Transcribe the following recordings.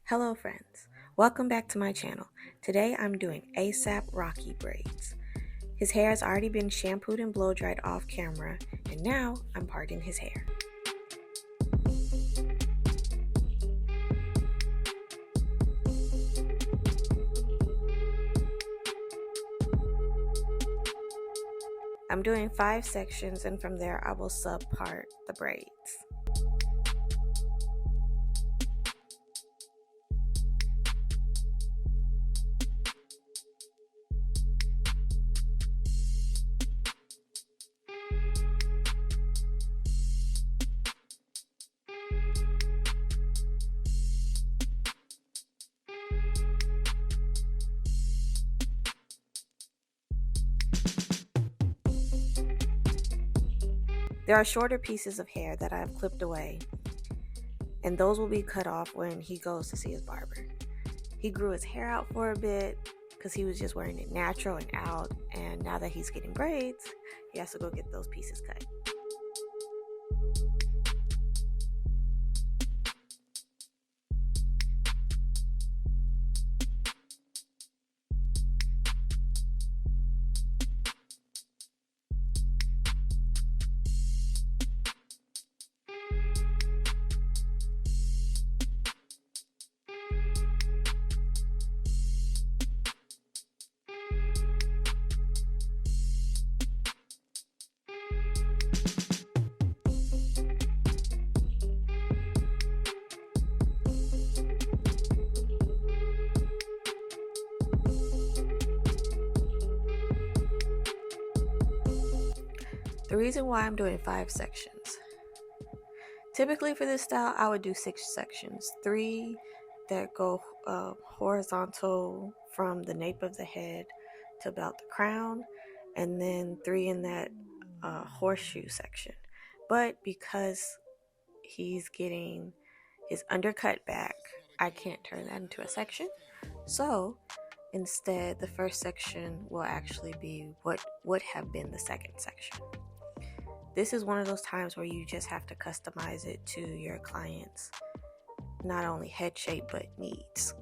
Hello friends, welcome back to my channel. Today I'm doing ASAP Rocky braids. His hair has already been shampooed and blow dried off camera, and now I'm parting his hair. I'm doing 5 sections, and from there I will sub-part the braids. There are shorter pieces of hair that I've clipped away, and those will be cut off when he goes to see his barber. He grew his hair out for a bit because he was just wearing it natural and out, and now that he's getting braids, he has to go get those pieces cut. The reason why I'm doing 5 sections. Typically for this style, I would do 6 sections. 3 that go horizontal from the nape of the head to about the crown, and then 3 in that horseshoe section. But because he's getting his undercut back, I can't turn that into a section. So instead, the first section will actually be what would have been the second section. This is one of those times where you just have to customize it to your client's not only head shape but needs.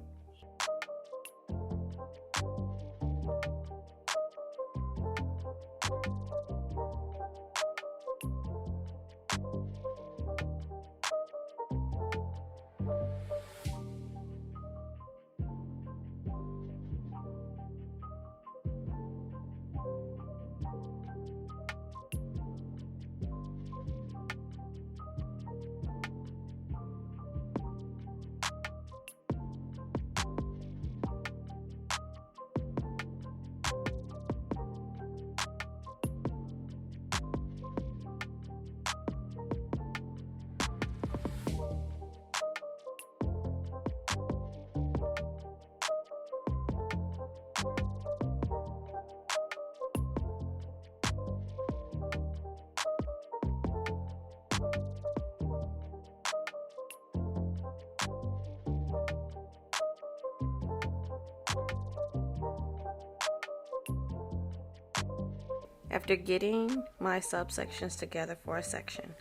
After getting my subsections together for a section,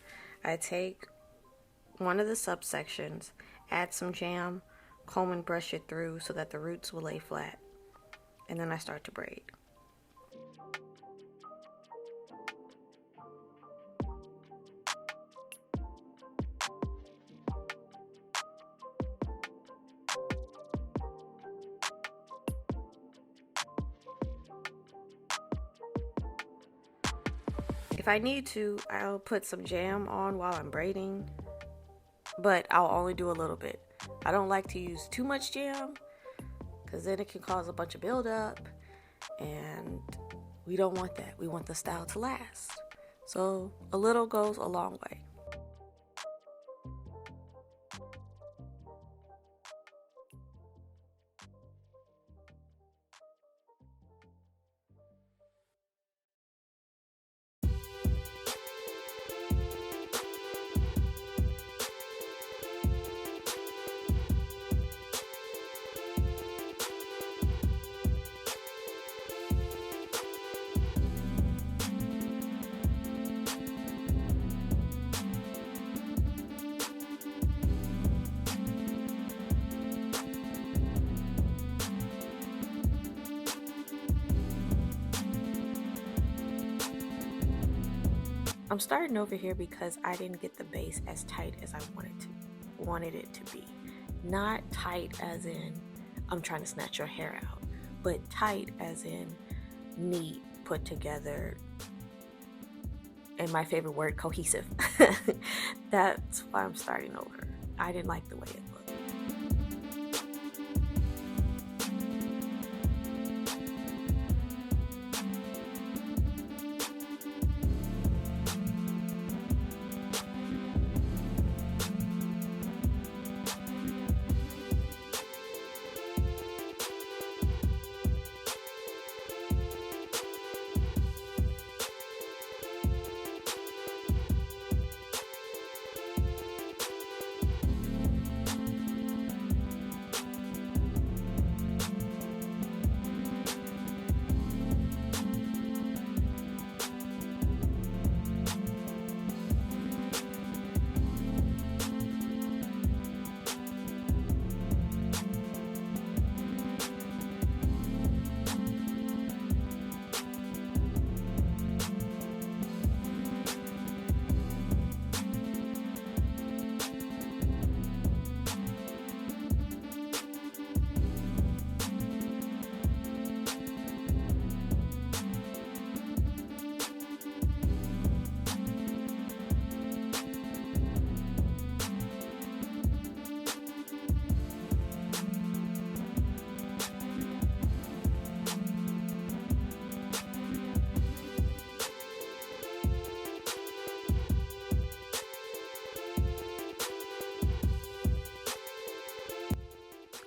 I take one of the subsections, add some jam, comb and brush it through so that the roots will lay flat, and then I start to braid. If I need to, I'll put some jam on while I'm braiding, but I'll only do a little bit. I don't like to use too much jam because then it can cause a bunch of buildup, and we don't want that. We want the style to last. So a little goes a long way. I'm starting over here because I didn't get the base as tight as I wanted it to be. Not tight as in I'm trying to snatch your hair out, but tight as in neat, put together, and my favorite word, cohesive. That's why I'm starting over. I didn't like the way it looked.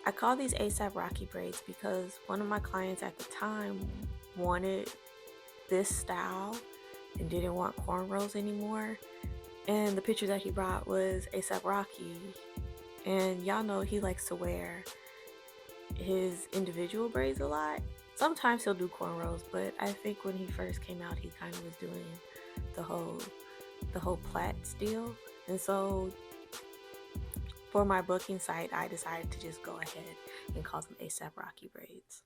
I call these ASAP Rocky braids because one of my clients at the time wanted this style and didn't want cornrows anymore. And the picture that he brought was ASAP Rocky. And y'all know he likes to wear his individual braids a lot. Sometimes he'll do cornrows, but I think when he first came out, he kind of was doing the whole plaits deal. And so for my booking site, I decided to just go ahead and call them ASAP Rocky braids.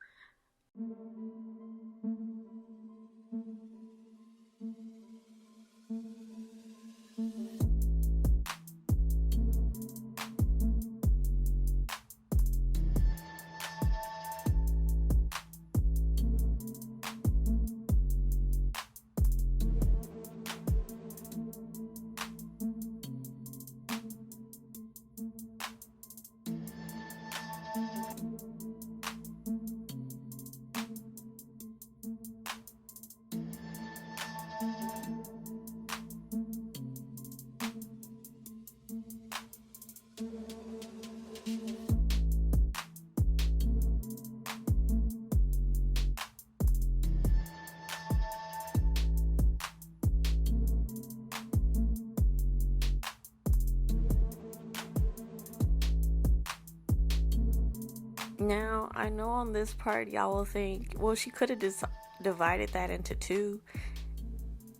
Now, I know on this part, y'all will think, well, she could have just divided that into two.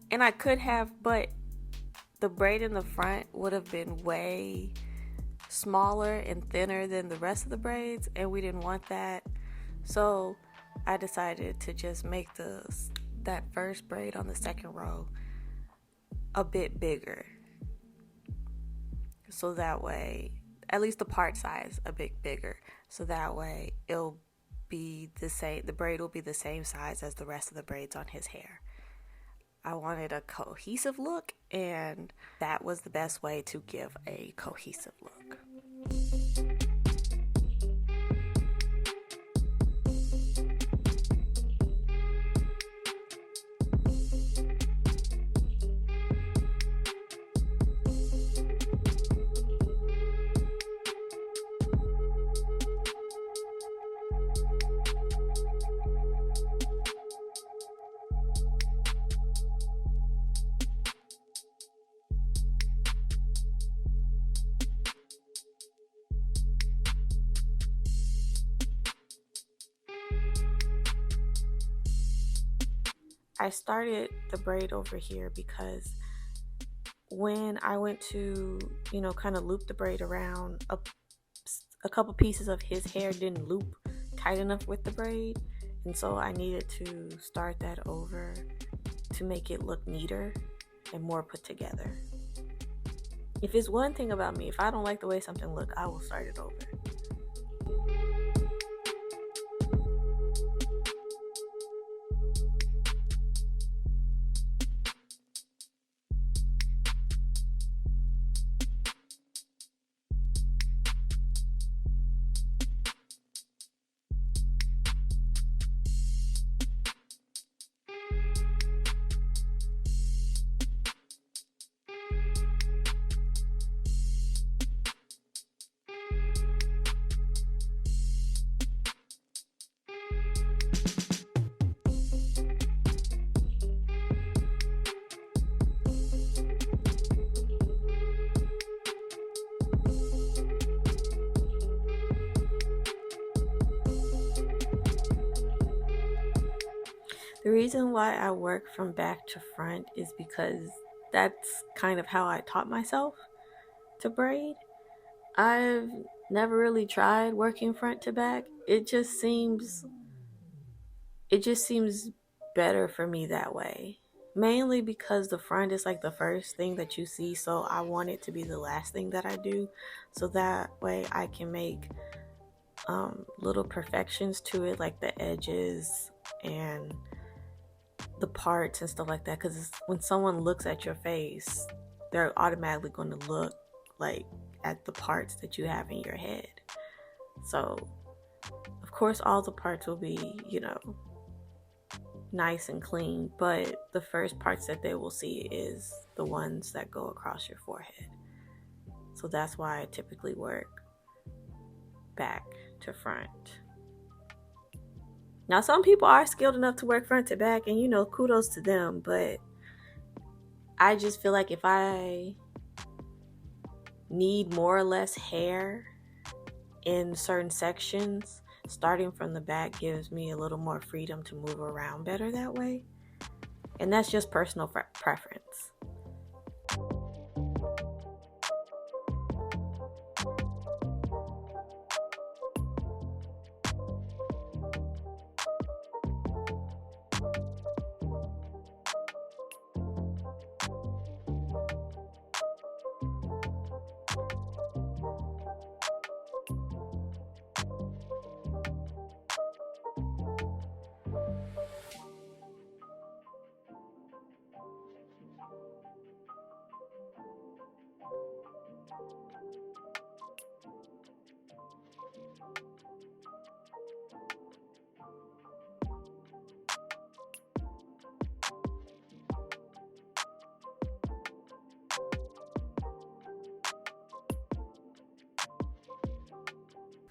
And I could have, but the braid in the front would have been way smaller and thinner than the rest of the braids, and we didn't want that. So I decided to just make that first braid on the second row a bit bigger. So that way, at least the part size a bit bigger. So that way it'll be the same, the braid will be the same size as the rest of the braids on his hair. I wanted a cohesive look, and that was the best way to give a cohesive look. I started the braid over here because when I went to, kind of loop the braid around, a couple pieces of his hair didn't loop tight enough with the braid. And so I needed to start that over to make it look neater. and more put together. If it's one thing about me, if I don't like the way something looks, I will start it over. The reason why I work from back to front is because that's kind of how I taught myself to braid. I've never really tried working front to back. It just seems better for me that way. Mainly because the front is like the first thing that you see, so I want it to be the last thing that I do, so that way I can make little perfections to it, like the edges and the parts and stuff like that. Because when someone looks at your face, they're automatically going to look like at the parts that you have in your head. So of course all the parts will be, nice and clean, but the first parts that they will see is the ones that go across your forehead. So that's why I typically work back to front. Now some people are skilled enough to work front to back, and kudos to them, but I just feel like if I need more or less hair in certain sections, starting from the back gives me a little more freedom to move around better that way. And that's just personal preference.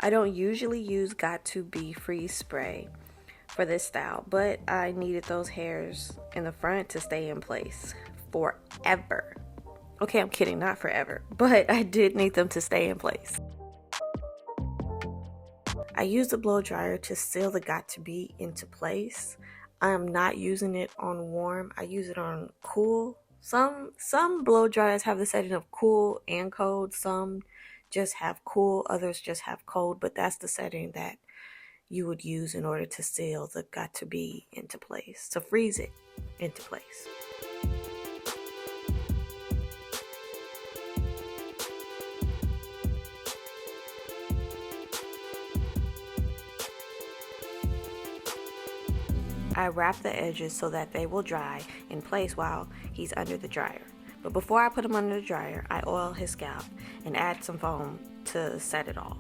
I don't usually use Got To Be Freeze spray for this style, but I needed those hairs in the front to stay in place forever. Okay, I'm kidding, not forever, but I did need them to stay in place. I used a blow dryer to seal the Got To Be into place. I am not using it on warm. I use it on cool. Some blow dryers have the setting of cool and cold. Some just have cool, others just have cold, but that's the setting that you would use in order to seal the Got To Be into place, to freeze it into place. I wrap the edges so that they will dry in place while he's under the dryer. But before I put him under the dryer, I oil his scalp and add some foam to set it all.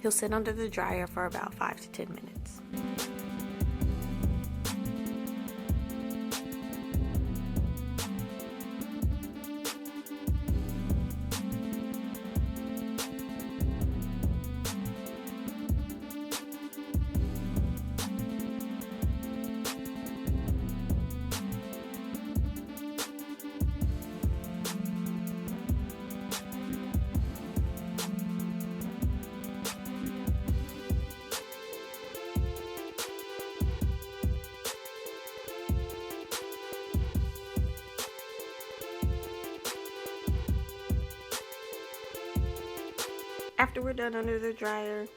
He'll sit under the dryer for about 5 to 10 minutes. After we're done under the dryer,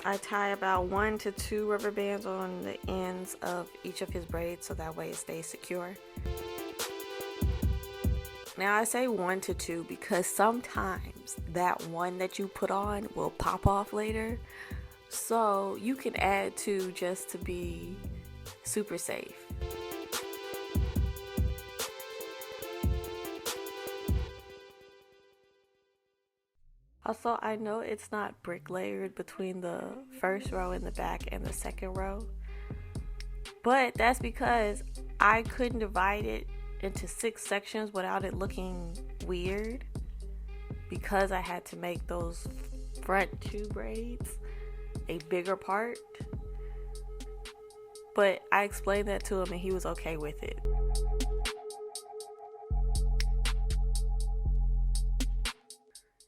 I tie about 1 to 2 rubber bands on the ends of each of his braids so that way it stays secure. Now I say 1 to 2 because sometimes that one that you put on will pop off later. So you can add 2 just to be super safe. Also, I know it's not brick layered between the first row in the back and the second row, but that's because I couldn't divide it into 6 sections without it looking weird, because I had to make those front 2 braids a bigger part. But I explained that to him and he was okay with it.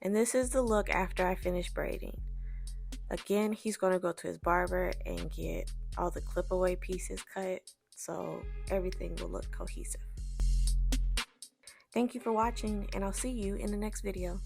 And this is the look after I finish braiding. Again, he's going to go to his barber and get all the clip away pieces cut so everything will look cohesive. Thank you for watching, and I'll see you in the next video.